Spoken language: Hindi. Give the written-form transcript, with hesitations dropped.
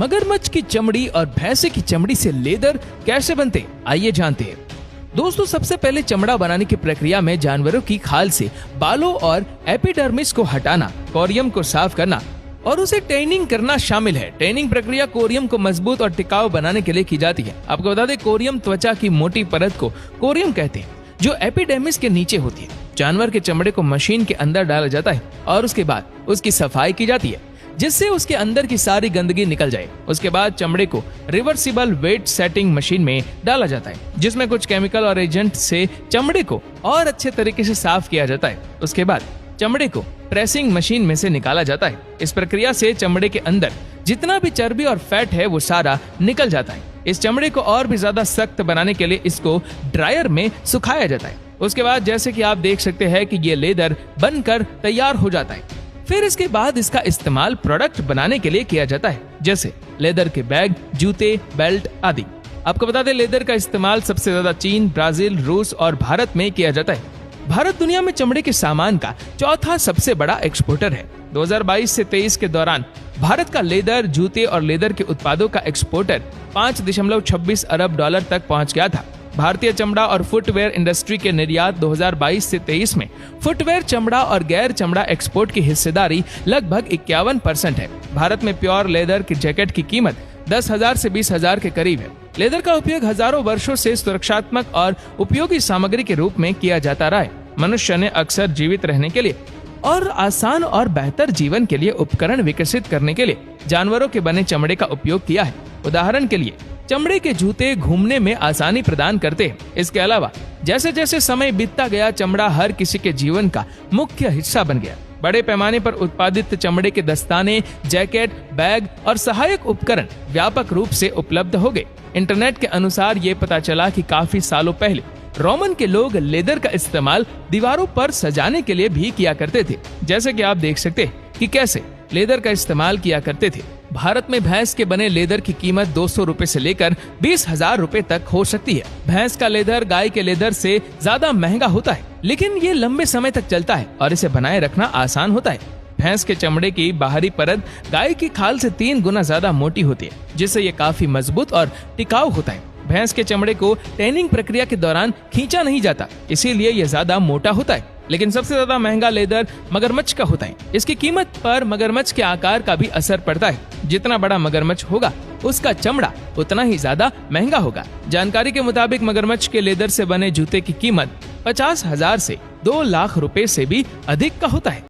मगरमच्छ की चमड़ी और भैंसे की चमड़ी से लेदर कैसे बनते, आइए जानते हैं। दोस्तों, सबसे पहले चमड़ा बनाने की प्रक्रिया में जानवरों की खाल से बालों और एपिडर्मिस को हटाना, कोरियम को साफ करना और उसे टैनिंग करना शामिल है। टैनिंग प्रक्रिया कोरियम को मजबूत और टिकाऊ बनाने के लिए की जाती है। आपको बता दें, कोरियम त्वचा की मोटी परत को कोरियम कहते हैं, जो एपिडर्मिस के नीचे होती है। जानवर के चमड़े को मशीन के अंदर डाला जाता है और उसके बाद उसकी सफाई की जाती है, जिससे उसके अंदर की सारी गंदगी निकल जाए। उसके बाद चमड़े को रिवर्सिबल वेट सेटिंग मशीन में डाला जाता है, जिसमें कुछ केमिकल और एजेंट से चमड़े को और अच्छे तरीके से साफ किया जाता है। उसके बाद चमड़े को प्रेसिंग मशीन में से निकाला जाता है। इस प्रक्रिया से चमड़े के अंदर जितना भी चर्बी और फैट है वो सारा निकल जाता है। इस चमड़े को और भी ज्यादा सख्त बनाने के लिए इसको ड्रायर में सुखाया जाता है। उसके बाद जैसे कि आप देख सकते हैं कि ये लेदर बनकर तैयार हो जाता है। फिर इसके बाद इसका इस्तेमाल प्रोडक्ट बनाने के लिए किया जाता है, जैसे लेदर के बैग, जूते, बेल्ट आदि। आपको बता दें, लेदर का इस्तेमाल सबसे ज्यादा चीन, ब्राजील, रूस और भारत में किया जाता है। भारत दुनिया में चमड़े के सामान का चौथा सबसे बड़ा एक्सपोर्टर है। 2022 से 23 के दौरान भारत का लेदर, जूते और लेदर के उत्पादों का एक्सपोर्टर 5.26 अरब डॉलर तक पहुंच गया था। भारतीय चमड़ा और फुटवेयर इंडस्ट्री के निर्यात 2022 से 23 में फुटवेयर, चमड़ा और गैर चमड़ा एक्सपोर्ट की हिस्सेदारी लगभग 51% है। भारत में प्योर लेदर की जैकेट की कीमत 10,000 से 20,000 के करीब है। लेदर का उपयोग हजारों वर्षों से सुरक्षात्मक और उपयोगी सामग्री के रूप में किया जाता रहा है। मनुष्य ने अक्सर जीवित रहने के लिए और आसान और बेहतर जीवन के लिए उपकरण विकसित करने के लिए जानवरों के बने चमड़े का उपयोग किया है। उदाहरण के लिए, चमड़े के जूते घूमने में आसानी प्रदान करते हैं। इसके अलावा जैसे जैसे समय बीतता गया, चमड़ा हर किसी के जीवन का मुख्य हिस्सा बन गया। बड़े पैमाने पर उत्पादित चमड़े के दस्ताने, जैकेट, बैग और सहायक उपकरण व्यापक रूप से उपलब्ध हो गए। इंटरनेट के अनुसार ये पता चला कि काफी सालों पहले रोमन के लोग लेदर का इस्तेमाल दीवारों पर सजाने के लिए भी किया करते थे। जैसे कि आप देख सकते हैं कि कैसे लेदर का इस्तेमाल किया करते थे। भारत में भैंस के बने लेदर की कीमत 200 रुपए से लेकर 20,000 रुपए तक हो सकती है। भैंस का लेदर गाय के लेदर से ज्यादा महंगा होता है, लेकिन ये लंबे समय तक चलता है और इसे बनाए रखना आसान होता है। भैंस के चमड़े की बाहरी परत गाय की खाल से 3 गुना ज्यादा मोटी होती है, जिससे ये काफी मजबूत और टिकाऊ होता है। भैंस के चमड़े को टैनिंग प्रक्रिया के दौरान खींचा नहीं जाता, इसीलिए ये ज्यादा मोटा होता है। लेकिन सबसे ज्यादा महंगा लेदर मगरमच्छ का होता है। इसकी कीमत पर मगरमच्छ के आकार का भी असर पड़ता है। जितना बड़ा मगरमच्छ होगा, उसका चमड़ा उतना ही ज्यादा महंगा होगा। जानकारी के मुताबिक मगरमच्छ के लेदर से बने जूते की कीमत 50,000 से 2 लाख रुपए से भी अधिक का होता है।